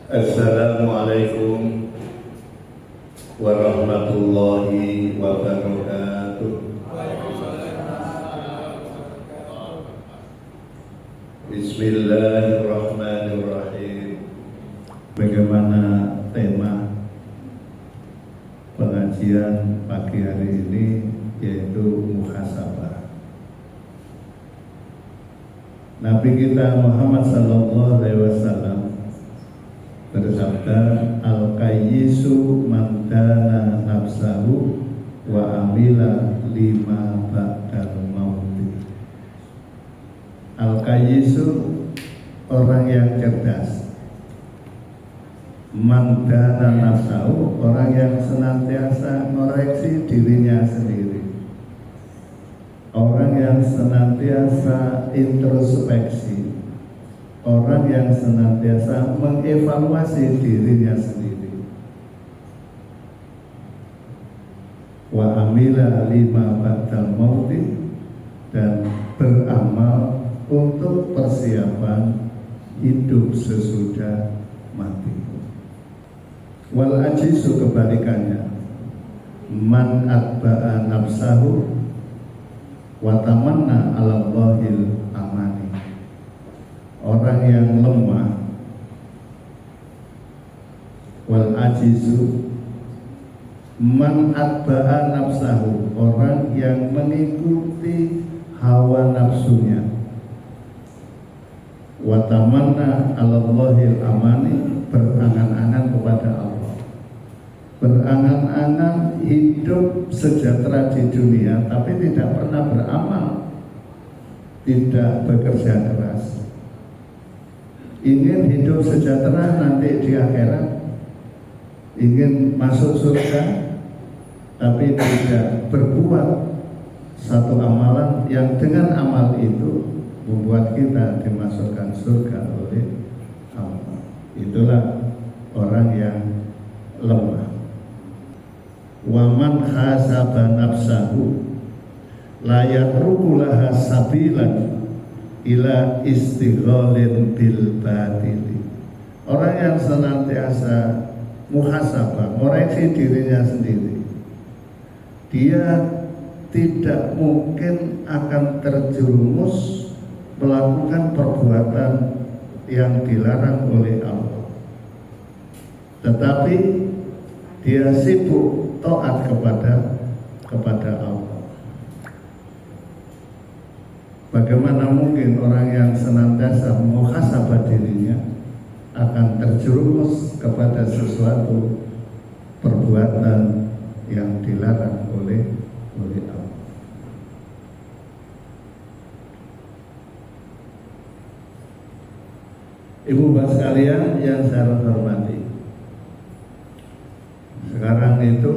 Assalamualaikum warahmatullahi wabarakatuh. Bismillahirrahmanirrahim. Bagaimana tema pengajian pagi hari ini, yaitu muhasabah. Nabi kita Muhammad sallallahu alaihi wasallam bersabda, al-qayyisu man dana nafsahu wa amila lima ba'dal mauti. Al-qayyisu orang yang cerdas, man dana nafsahu orang yang senantiasa mengoreksi dirinya sendiri, orang yang senantiasa introspeksi, orang yang senantiasa mengevaluasi dirinya sendiri. Wa amila lima ba'dal mauti, dan beramal untuk persiapan hidup sesudah mati. Wal ajizu, kebalikannya, man atba'a nafsahu wa tamanna 'ala Allahil amani. Orang yang lemah, wal ajizu man atba'a nafsahu, orang yang mengikuti hawa nafsunya, wa tamanna 'ala Allahil amani, berangan-angan kepada Allah, berangan-angan hidup sejahtera di dunia, tapi tidak pernah beramal, tidak bekerja keras. Ingin hidup sejahtera nanti di akhirat, ingin masuk surga, tapi tidak berbuat satu amalan yang dengan amal itu membuat kita dimasukkan surga oleh Allah. Itulah orang yang lemah. Waman khasaba nafsahu la yatruku laha sabilan ila istighalin bil batili. Orang yang senantiasa muhasabah, koreksi dirinya sendiri, dia tidak mungkin akan terjerumus melakukan perbuatan yang dilarang oleh Allah, tetapi dia sibuk taat kepada Allah. Bagaimana mungkin orang yang senantiasa muhasabah dirinya akan terjerumus kepada sesuatu perbuatan yang dilarang oleh Allah. Ibu bapak sekalian yang saya hormati, sekarang itu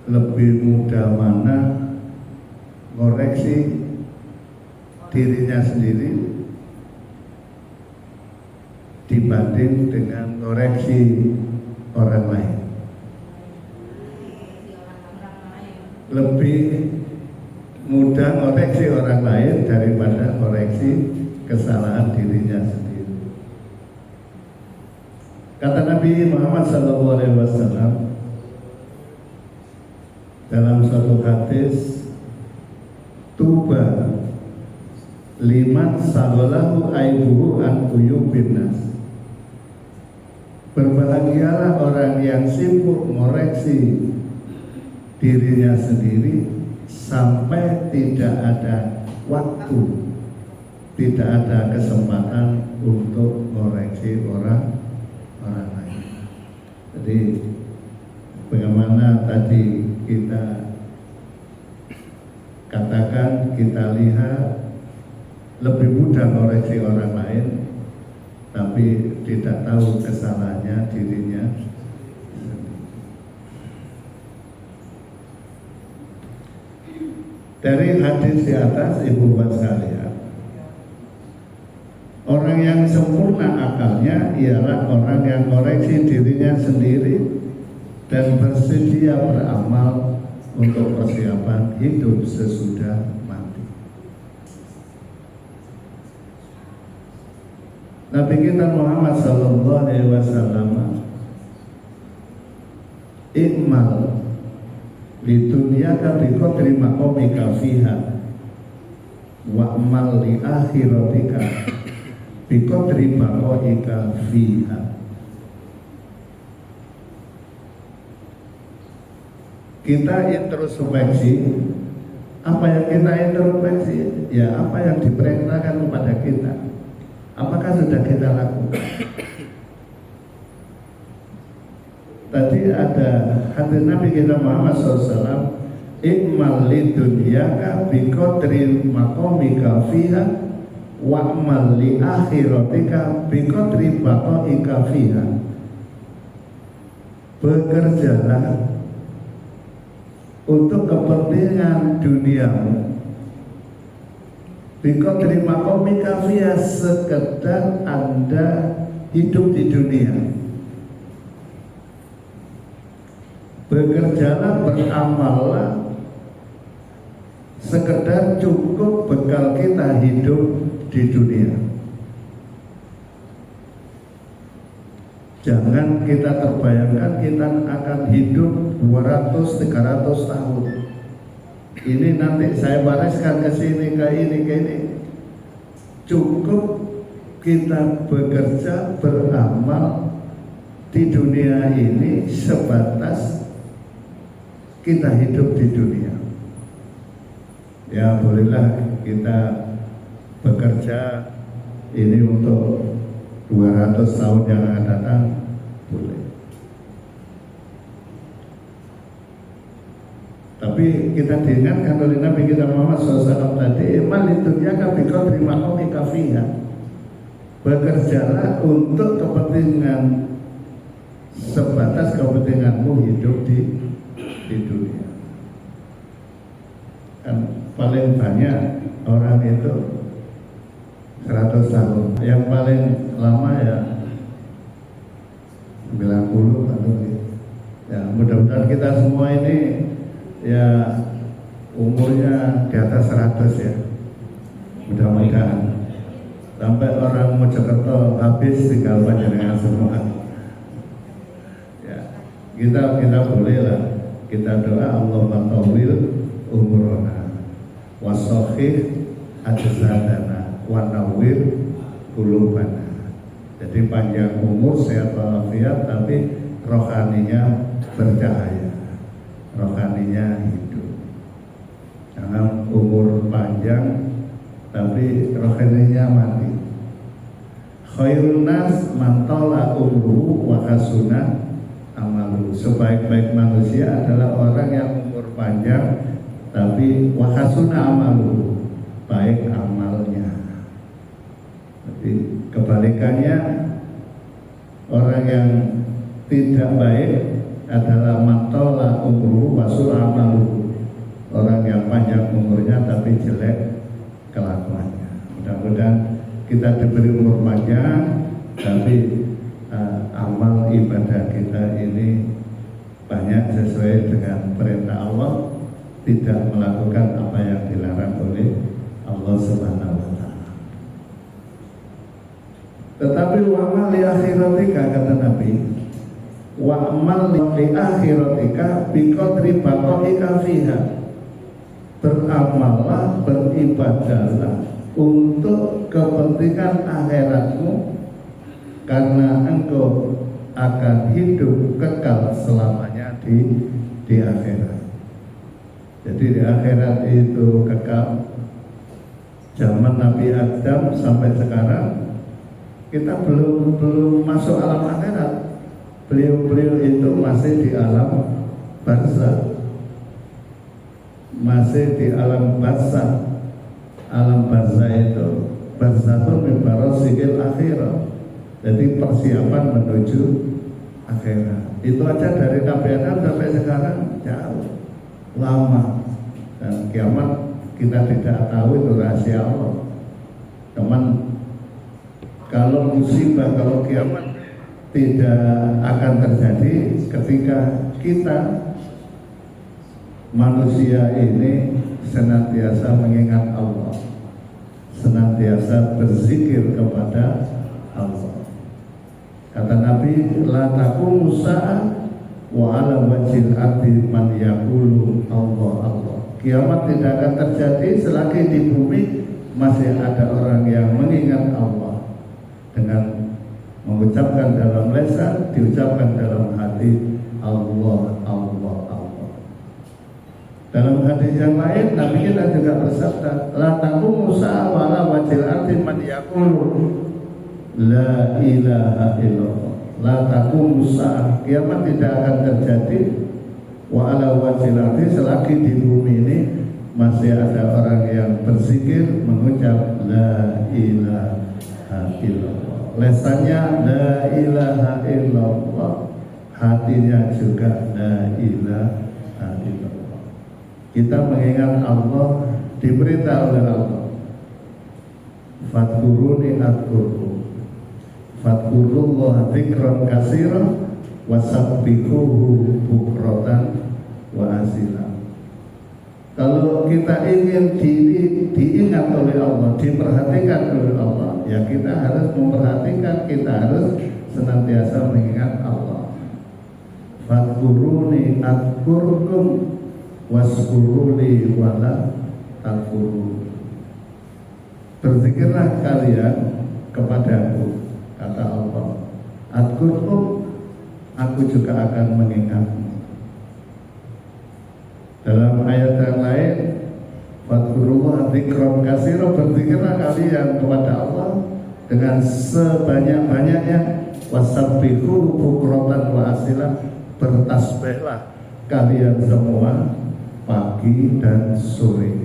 lebih mudah mana koreksi dirinya sendiri dibanding dengan koreksi orang lain. Lebih mudah koreksi orang lain daripada koreksi kesalahan dirinya sendiri. Kata Nabi Muhammad SAW dalam suatu hadis, tuba liman sagolahu aibuhu an uyubin nas. Berbahagialah orang yang sibuk mengoreksi dirinya sendiri sampai tidak ada waktu, tidak ada kesempatan untuk mengoreksi orang lain. Jadi bagaimana tadi kita katakan, kita lihat lebih mudah mengoreksi orang lain, tapi tidak tahu kesalahannya dirinya. Dari hadis di atas, ibu bapak sekalian, orang yang sempurna akalnya ialah orang yang koreksi dirinya sendiri dan bersedia beramal untuk persiapan hidup sesudah mati. Nabi kita Muhammad sallallahu alaihi wasallam ikmal di dunia kabiko terima komika fiha wa amal li akhiratika biko terima komika fiha. Kita introspeksi, apa yang kita introspeksi, ya apa yang diperintahkan kepada kita, apakah sudah kita lakukan? Tadi ada hadis Nabi kita Muhammad SAW, ikmal li dunyaka biqadri maqamika fiha wa amal li akhiratika biqadri baqaika fiha. Bekerjalah untuk kepentingan duniamu biqadri maqamika fiha, sekedar Anda hidup di dunia. Bekerjalah, beramallah sekedar cukup bekal kita hidup di dunia. Jangan kita terbayangkan kita akan hidup 200-300 tahun. Ini nanti saya bariskan ke sini, ke ini. Cukup kita bekerja, beramal di dunia ini sebatas kita hidup di dunia. Ya bolehlah kita bekerja ini untuk 200 tahun yang akan datang, boleh. Tapi kita diingatkan oleh Nabi kita Muhammad SAW tadi, iman itu dia kabiko terima komika fiha. Bekerjalah untuk kepentingan sebatas kepentinganmu hidup di dunia. Kan paling banyak orang itu 100 tahun, yang paling lama ya 90 atau ya, mudah-mudahan kita semua ini ya umurnya di atas 100 ya, mudah-mudahan sampai orang Mojokerto habis tinggal panjenengan semua. Ya, kita boleh lah, kita doa Allahumma tawil umurona wasokhih ajzadana wa nawwir qulubana. Jadi panjang umur, sehat walafiat, tapi rohaninya bercahaya, rohaninya hidup. Jangan umur panjang tapi rohaninya mati. Khairun nas man tala umruhu wa hasuna amalu. Sebaik-baik manusia adalah orang yang umur panjang tapi wa hasuna amalu, baik amalnya. Jadi kebalikannya, orang yang tidak baik adalah matola umruhu wasul amalu, orang yang panjang umurnya tapi jelek kelakuannya. Mudah-mudahan kita diberi umur panjang tapi amal ibadah kita ini banyak sesuai dengan perintah Allah, tidak melakukan apa yang dilarang oleh Allah Subhanahu wa Ta'ala. Tetapi wa amal li akhiratika, kata Nabi, wa amal li akhiratika bi qadri baqaika fiha. Beramallah, beribadahlah untuk kepentingan akhiratmu, karena engkau akan hidup kekal selamanya di akhirat. Jadi di akhirat itu kekal. Zaman Nabi Adam sampai sekarang kita belum masuk alam akhirat. Beliau itu masih di alam barzakh, masih di alam barzakh. Alam barzakh itu barzakhun min barasikil akhirah. Jadi persiapan menuju akhirat. Itu aja dari Nabi Adam sampai sekarang jauh, lama. Dan kiamat kita tidak tahu, itu rahasia Allah. Cuman kalau musibah, kalau kiamat tidak akan terjadi ketika kita manusia ini senantiasa mengingat Allah, senantiasa berzikir kepada Allah. Kata Nabi, la taqumu sa'ah wa ala wajhil ardi man yaqulu Allah Allah. Kiamat tidak akan terjadi selagi di bumi masih ada orang yang mengingat Allah dengan mengucapkan dalam lisan, diucapkan dalam hati, Allah Allah Allah. Dalam hadis yang lain Nabi kita juga bersabda, la taqumu sa'ah wa ala wajhil ardi man yaqulu la ilaha illallah. La taqumu sa'ah, kiamat tidak akan terjadi wa ala wajhil ardi selagi di bumi ini masih ada orang yang berzikir mengucap la ilaha illallah. Lesannya la ilaha illallah, hatinya juga la ilaha illallah. Kita mengingat Allah, diberitahu oleh Allah, fadkuruni adkurkum, fadkurullah dzikran katsiran wasabbihuhu bukratan wa asila. Kalau kita ingin diingat oleh Allah, diperhatikan oleh Allah, ya kita harus memperhatikan, kita harus senantiasa mengingat Allah. Fadkuruni adkurkum waskuruli wala takfurun. Berzikirlah kalian kepadaku, kata Allah, adkurkum, aku juga akan mengingatmu. Dalam ayat yang lain, fadkurullah dzikran katsiran, berzikirlah kalian kepada Allah dengan sebanyak-banyaknya, wasabbihu bukratan wa asila, bertasbihlah kalian semua pagi dan sore.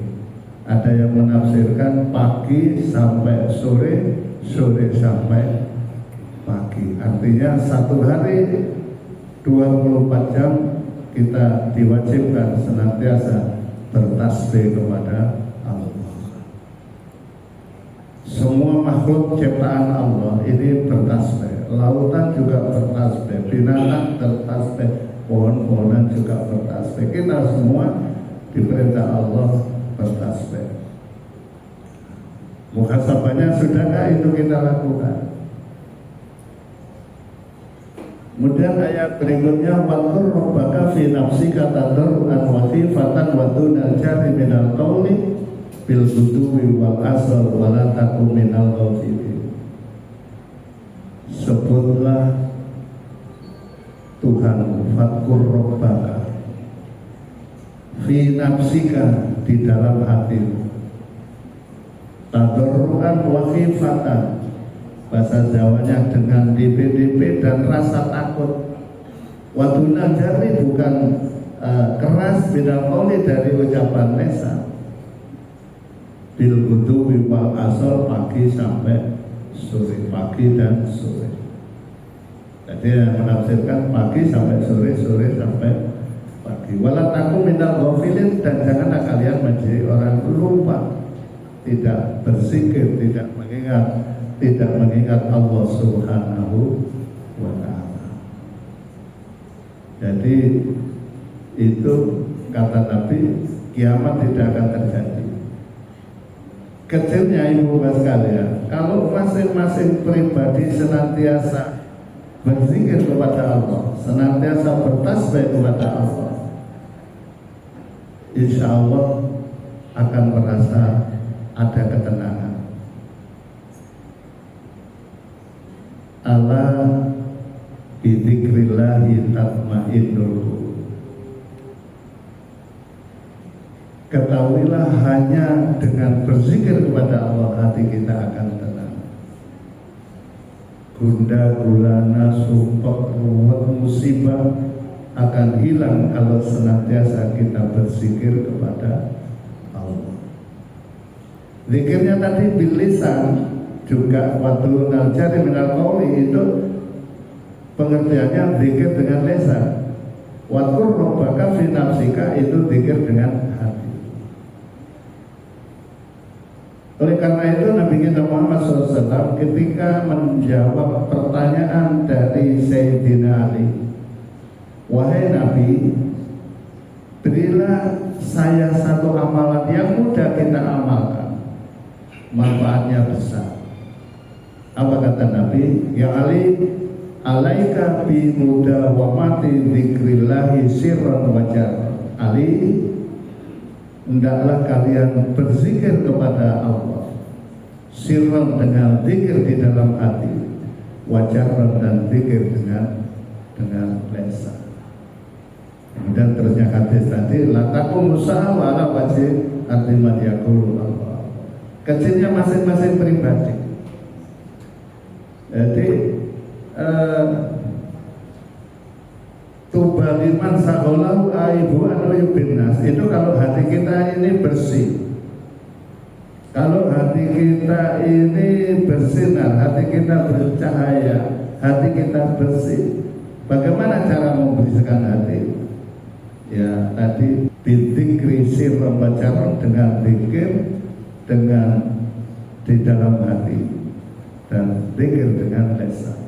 Ada yang menafsirkan pagi sampai sore, sore sampai pagi. Artinya satu hari 24 jam kita diwajibkan senantiasa bertasbih kepada Allah. Semua makhluk ciptaan Allah ini bertasbih. Lautan juga bertasbih, binatang bertasbih, pohon-pohonan juga bertasbih. Kita semua diperintah Allah bertasbih. Muhasabahnya sudahkah itu kita lakukan? Kemudian ayat berikutnya, wakur rabbaka fi nafsika tadarruan wa khifatan wa dunal jahri minal qawli bil ghuduwi wal asal wa la takum minal ghafilin. Sebutlah Tuhan, wakur rabbaka fi nafsika, di dalam hatimu, tadarruan wa khifatan, bahasa Jawanya dengan DP dan rasa takut. Wadunan jari bukan keras, bidal qawli, dari ucapan lisan, bil ghuduwi wal asal, pagi sampai sore, pagi dan sore. Jadi yang menafsirkan pagi sampai sore, sore sampai pagi. Wala takum minal ghafilin, dan janganlah kalian menjadi orang lupa, tidak berzikir, tidak mengingat Allah Subhanahu wa ta'ala. Jadi itu kata Nabi, kiamat tidak akan terjadi. Kecilnya ibu bapak sekalian, kalau masing-masing pribadi senantiasa berzikir kepada Allah, senantiasa bertasbih kepada Allah, insya Allah akan merasa ada ketenangan. Ala bidzikrillahi tatmainnul qulub. Ketahuilah hanya dengan berzikir kepada Allah hati kita akan tenang. Gundah gulana, sumpah, ruwet, musibah akan hilang kalau senantiasa kita berzikir kepada Allah. Zikirnya tadi bil lisan, juga waktu naljari minal qawli, itu pengertiannya zikir dengan lisan. Wakur rabbaka fi nafsika, itu zikir dengan hati. Oleh karena itu Nabi kita Muhammad SAW ketika menjawab pertanyaan dari Sayyidina Ali, wahai Nabi, berilah saya satu amalan yang mudah kita amalkan, manfaatnya besar. Apa kata Nabi? Ya Ali, alaika bi mudawamati dzikrillahi sirran wa jahran. Ali, hendaklah kalian berzikir kepada Allah sirran dengan zikir di dalam hati, wa jahran dan zikir dengan lisan. Dan terusnya hadis tadi, la taqum sa'a ala wajhi artiman yaqulu Allah. Kecilnya masing-masing pribadi. Jadi tubaliman saholahu aibu anu binas. Itu kalau hati kita ini bersih. Kalau hati kita ini bersinar, hati kita bercahaya, hati kita bersih. Bagaimana cara membersihkan hati? Ya tadi bidzikri sirran wa jahran, dengan zikir, dengan di dalam hati, dan zikir dengan lisan.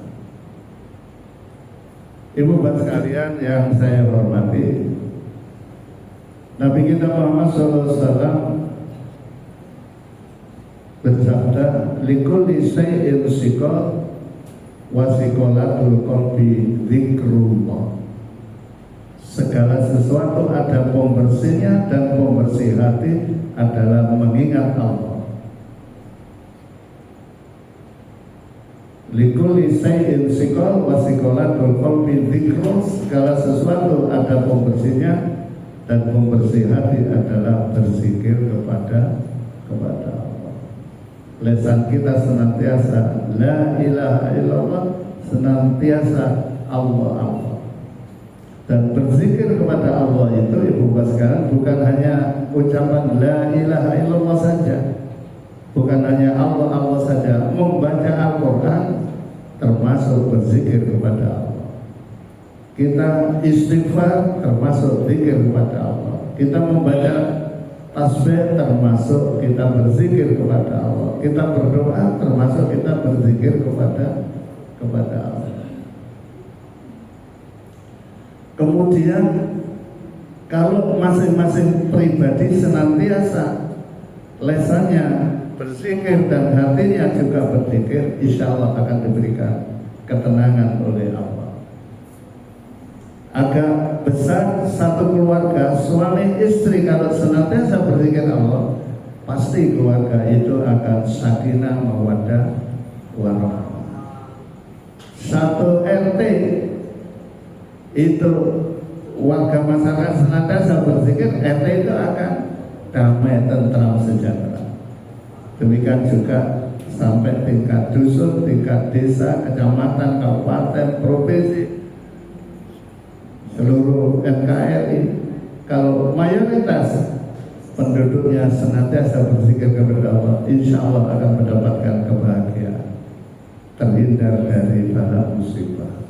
Ibu bapak sekalian yang saya hormati, Nabi kita Muhammad SAW bersabda, likulli syai'in siqal wa siqalatul qalbi dzikrullah. Segala sesuatu ada pembersihnya, dan pembersih hati adalah mengingat Allah. Likulli syai'in siqal wa siqalatul qalbi dzikrullah. Segala sesuatu ada pembersihnya, dan pembersih hati adalah berzikir kepada Allah. Lisan kita senantiasa la ilaha illallah, senantiasa Allah. Dan berzikir kepada Allah itu, ibu bapak sekalian, bukan hanya ucapan la ilaha illallah saja, bukan hanya Allah saja. Membaca Al-Quran termasuk berzikir kepada Allah. Kita istighfar termasuk zikir kepada Allah. Kita membaca tasbih termasuk kita berzikir kepada Allah. Kita berdoa termasuk kita berzikir kepada Allah. Kemudian kalau masing-masing pribadi senantiasa lesannya berzikir dan hatinya juga berzikir, insya Allah akan diberikan ketenangan oleh Allah. Agak besar satu keluarga, suami istri kalau senantiasa berzikir Allah, pasti keluarga itu akan sakinah mawaddah warahmah. Satu RT itu warga masyarakat senantiasa berzikir, RT itu akan damai, tentram, sejahtera. Demikian juga sampai tingkat dusun, tingkat desa, kecamatan, kabupaten, provinsi, seluruh NKRI. Kalau mayoritas penduduknya senantiasa berzikir kepada Allah, insya Allah akan mendapatkan kebahagiaan, terhindar dari bala musibah.